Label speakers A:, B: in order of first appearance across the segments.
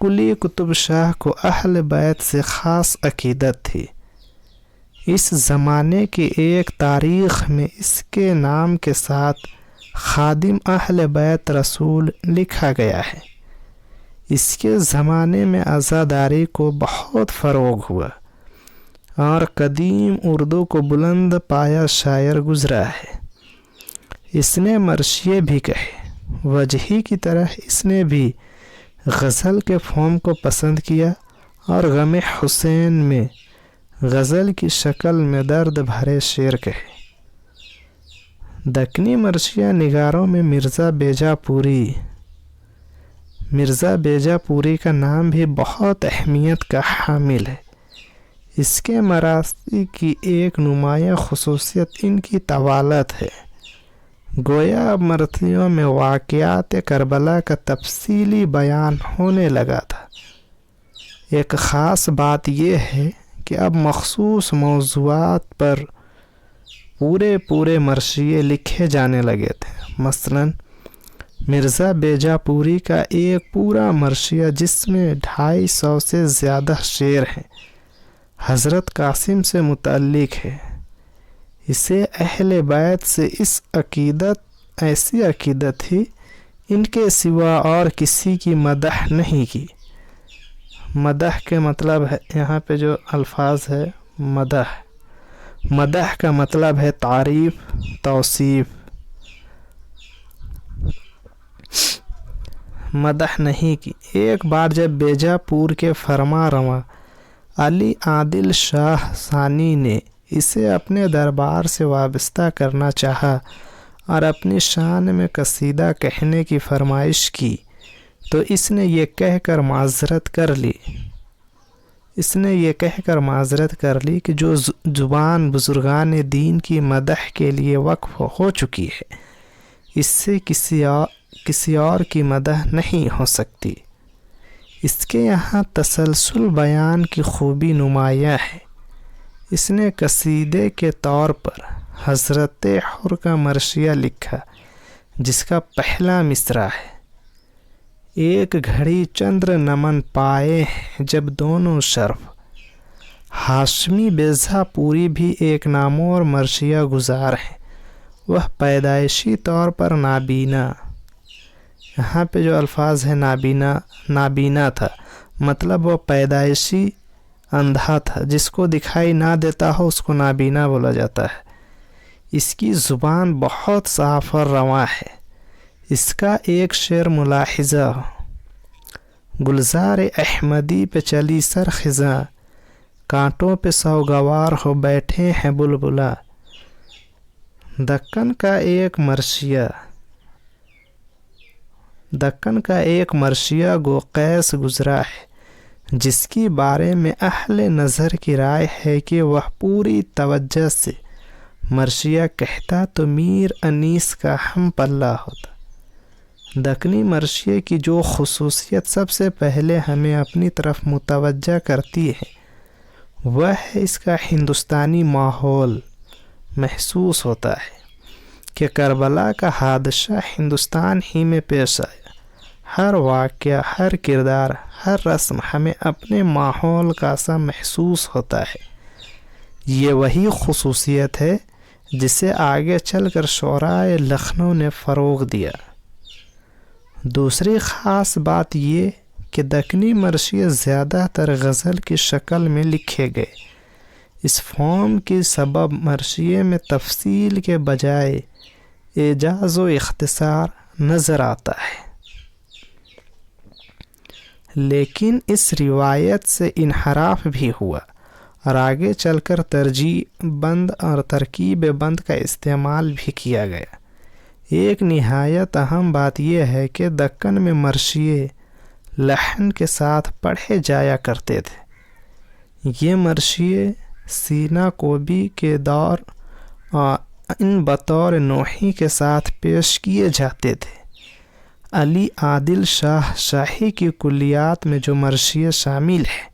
A: قلی قطب شاہ کو اہل بیت سے خاص عقیدت تھی۔ اس زمانے کی ایک تاریخ میں اس کے نام کے ساتھ خادم اہل بیت رسول لکھا گیا ہے۔ اس کے زمانے میں عزاداری کو بہت فروغ ہوا اور قدیم اردو کو بلند پایا شاعر گزرا ہے۔ اس نے مرثیے بھی کہے۔ وجہی کی طرح اس نے بھی غزل کے فارم کو پسند کیا اور غم حسین میں غزل کی شکل میں درد بھرے شعر کہے۔ دکنی مرثیہ نگاروں میں مرزا بیجا پوری کا نام بھی بہت اہمیت کا حامل ہے۔ اس کے مرثی کی ایک نمایاں خصوصیت ان کی طوالت ہے۔ گویا اب مرثیوں میں واقعات کربلا کا تفصیلی بیان ہونے لگا تھا۔ ایک خاص بات یہ ہے کہ اب مخصوص موضوعات پر پورے مرثیے لکھے جانے لگے تھے۔ مثلاً مرزا بیجا پوری کا ایک پورا مرثیہ جس میں 250 سے زیادہ شعر ہیں حضرت قاسم سے متعلق ہے۔ اسے اہل بیت سے ایسی عقیدت تھی ان کے سوا اور کسی کی مدح نہیں کی۔ مدح کے مطلب ہے، یہاں پہ جو الفاظ ہے مدح کا مطلب ہے تعریف، توصیف۔ مدح نہیں کی۔ ایک بار جب بیجا پور کے فرما رواں علی عادل شاہ ثانی نے اسے اپنے دربار سے وابستہ کرنا چاہا اور اپنی شان میں قصیدہ کہنے کی فرمائش کی تو اس نے یہ کہہ کر معذرت کر لی کہ جو زبان بزرگان دین کی مدح کے لیے وقف ہو چکی ہے اس سے کسی اور کی مدح نہیں ہو سکتی۔ اس کے یہاں تسلسل بیان کی خوبی نمایاں ہے۔ اس نے قصیدے کے طور پر حضرت حر کا مرثیہ لکھا جس کا پہلا مصرع ہے: ایک گھڑی چندر نمن پائے جب دونوں شرف۔ ہاشمی بیجا پوری بھی ایک نامور مرثیہ گزار ہے۔ وہ پیدائشی طور پر نابینا، یہاں پہ جو الفاظ ہے نابینا تھا، مطلب وہ پیدائشی اندھا تھا، جس کو دکھائی نہ دیتا ہو اس کو نابینا بولا جاتا ہے۔ اس کی زبان بہت صاف اور رواں ہے۔ اس کا ایک شعر ملاحظہ: گلزار احمدی پہ چلی سر خزاں، کانٹوں پہ سوگوار ہو بیٹھے ہیں بلبلا۔ دکن کا ایک مرثیہ گو قیس گزرا ہے جس کی بارے میں اہل نظر کی رائے ہے کہ وہ پوری توجہ سے مرثیہ کہتا تو میر انیس کا ہم پلہ ہوتا۔ دکنی مرثیے کی جو خصوصیت سب سے پہلے ہمیں اپنی طرف متوجہ کرتی ہے وہ ہے اس کا ہندوستانی ماحول محسوس ہوتا ہے کہ کربلا کا حادثہ ہندوستان ہی میں پیش آیا۔ ہر واقعہ، ہر کردار، ہر رسم ہمیں اپنے ماحول کا سا محسوس ہوتا ہے۔ یہ وہی خصوصیت ہے جسے آگے چل کر شعرائے لکھنؤ نے فروغ دیا۔ دوسری خاص بات یہ کہ دکنی مرثیے زیادہ تر غزل کی شکل میں لکھے گئے۔ اس فارم کی سبب مرثیے میں تفصیل کے بجائے اعجاز و اختصار نظر آتا ہے، لیکن اس روایت سے انحراف بھی ہوا اور آگے چل کر ترجیع بند اور ترکیب بند کا استعمال بھی کیا گیا۔ ایک نہایت اہم بات یہ ہے کہ دکن میں مرثیے لحن کے ساتھ پڑھے جایا کرتے تھے۔ یہ مرثیے سینا کوبی کے دور ان بطور نوحی کے ساتھ پیش کیے جاتے تھے۔ علی عادل شاہ شاہی کی کلیات میں جو مرثیے شامل ہیں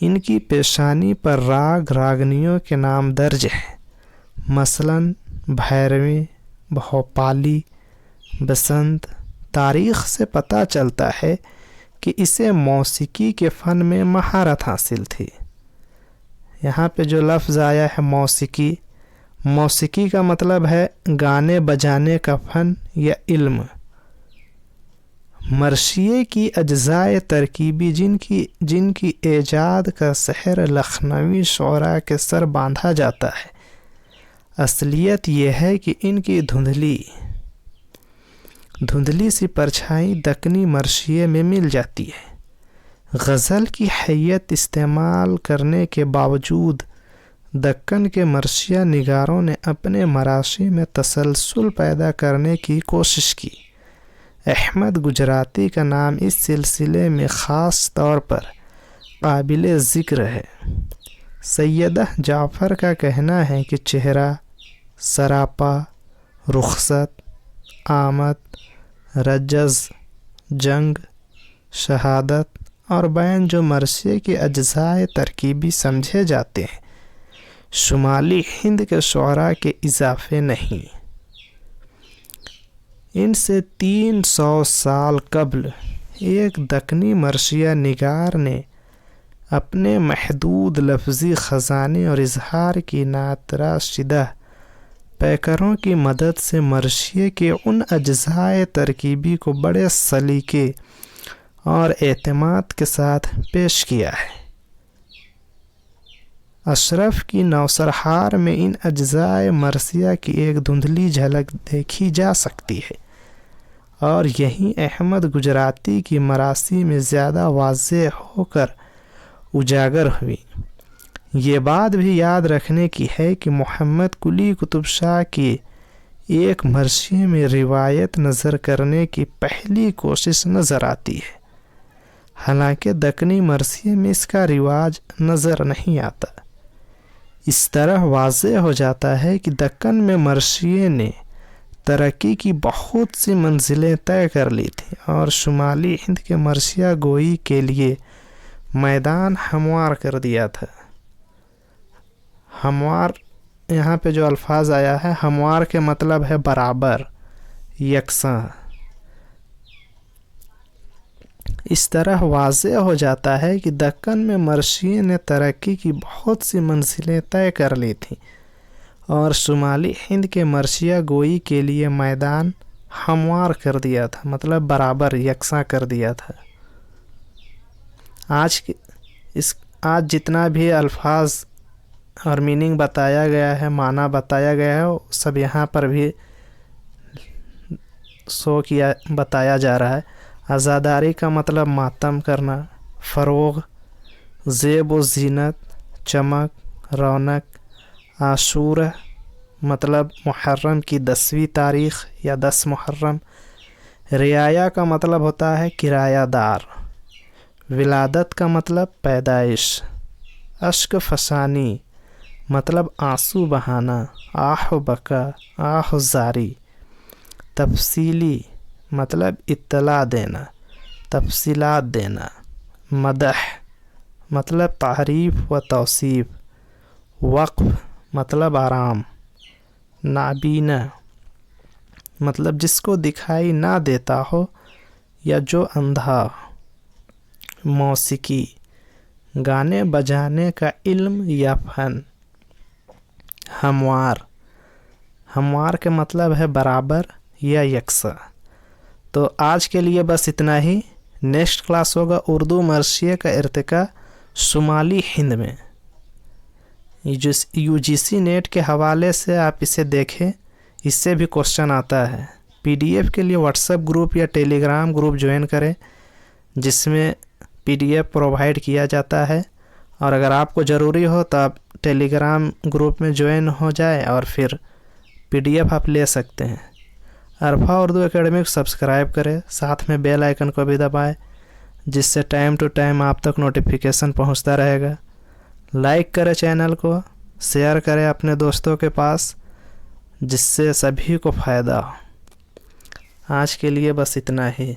A: ان کی پیشانی پر راگنیوں کے نام درج ہیں، مثلاً بھیرویں، بھوپالی، بسنت۔ تاریخ سے پتہ چلتا ہے کہ اسے موسیقی کے فن میں مہارت حاصل تھی۔ یہاں پہ جو لفظ آیا ہے موسیقی، موسیقی کا مطلب ہے گانے بجانے کا فن یا علم۔ مرثیے کی اجزائے ترکیبی جن کی ایجاد کا سحر لکھنوی شعراء کے سر باندھا جاتا ہے، اصلیت یہ ہے کہ ان کی دھندلی سی پرچھائی دکنی مرثیے میں مل جاتی ہے۔ غزل کی حیت استعمال کرنے کے باوجود دکن کے مرثیہ نگاروں نے اپنے مراشی میں تسلسل پیدا کرنے کی کوشش کی۔ احمد گجراتی کا نام اس سلسلے میں خاص طور پر قابل ذکر ہے۔ سیدہ جعفر کا کہنا ہے کہ چہرہ، سراپا، رخصت، آمد، رجز، جنگ، شہادت اور بیان جو مرثیے کے اجزائے ترکیبی سمجھے جاتے ہیں، شمالی ہند کے شعراء کے اضافے نہیں۔ ان سے 300 سال قبل ایک دکنی مرثیہ نگار نے اپنے محدود لفظی خزانے اور اظہار کی ناتراشدہ پیکروں کی مدد سے مرثیے کے ان اجزائے ترکیبی کو بڑے سلیقے اور اعتماد کے ساتھ پیش کیا ہے۔ اشرف کی نوسرہار میں ان اجزائے مرثیہ کی ایک دھندلی جھلک دیکھی جا سکتی ہے، اور یہی احمد گجراتی کی مراثی میں زیادہ واضح ہو کر اجاگر ہوئی۔ یہ بات بھی یاد رکھنے کی ہے کہ محمد قلی قطب شاہ کی ایک مرثیے میں روایت نظر کرنے کی پہلی کوشش نظر آتی ہے، حالانکہ دکنی مرثیے میں اس کا رواج نظر نہیں آتا۔ اس طرح واضح ہو جاتا ہے کہ دکن میں مرثیے نے ترقی کی بہت سی منزلیں طے کر لی تھیں اور شمالی ہند کے مرثیہ گوئی کے لیے میدان ہموار کر دیا تھا۔ ہموار، یہاں پہ جو الفاظ آیا ہے ہموار کے مطلب ہے برابر، یکساں۔ اس طرح واضح ہو جاتا ہے کہ دکن میں مرثیے نے ترقی کی بہت سی منزلیں طے کر لی تھیں اور شمالی ہند کے مرثیہ گوئی کے لیے میدان ہموار کر دیا تھا، مطلب برابر، یکساں کر دیا تھا۔ آج جتنا بھی الفاظ اور میننگ بتایا گیا ہے، معنی بتایا گیا ہے، وہ سب یہاں پر بھی بتایا جا رہا ہے۔ عزاداری کا مطلب ماتم کرنا، فروغ، زیب و زینت، چمک، رونق۔ عاشورہ مطلب محرم کی 10ویں تاریخ یا 10 محرم۔ رعایا کا مطلب ہوتا ہے کرایہ دار۔ ولادت کا مطلب پیدائش۔ اشک فشانی مطلب آنسو بہانا، آہ و بکا، آہ و زاری۔ تفصیلی مطلب اطلاع دینا، تفصیلات دینا۔ مدح مطلب تعریف و توصیف۔ وقف مطلب آرام۔ نابینا مطلب جس کو دکھائی نہ دیتا ہو یا جو اندھا ہو۔ موسیقی گانے بجانے کا علم یا فن۔ ہموار کے مطلب ہے برابر یا یکساں۔ تو آج کے لیے بس اتنا ہی۔ نیکسٹ کلاس ہوگا اردو مرثیے کا ارتقاء شمالی ہند میں۔ UGC نیٹ کے حوالے سے آپ اسے دیکھیں، اس سے بھی کوشچن آتا ہے۔ PDF کے لیے واٹس ایپ گروپ یا ٹیلی گرام گروپ جوائن کریں، جس میں PDF پرووائڈ کیا جاتا ہے، اور اگر آپ کو ضروری ہو تو آپ ٹیلی گرام گروپ میں جوائن ہو جائیں اور پھر PDF آپ لے سکتے ہیں۔ عرفہ اردو اکیڈمک سبسکرائب کریں، ساتھ میں بیل آئیکن کو بھی دبائیں، جس سے ٹائم ٹو ٹائم آپ تک نوٹیفیکیشن پہنچتا رہے گا۔ لائک کریں چینل کو، شیئر کریں اپنے دوستوں کے پاس، جس سے سبھی کو فائدہ ہو۔ آج کے لیے بس اتنا ہی۔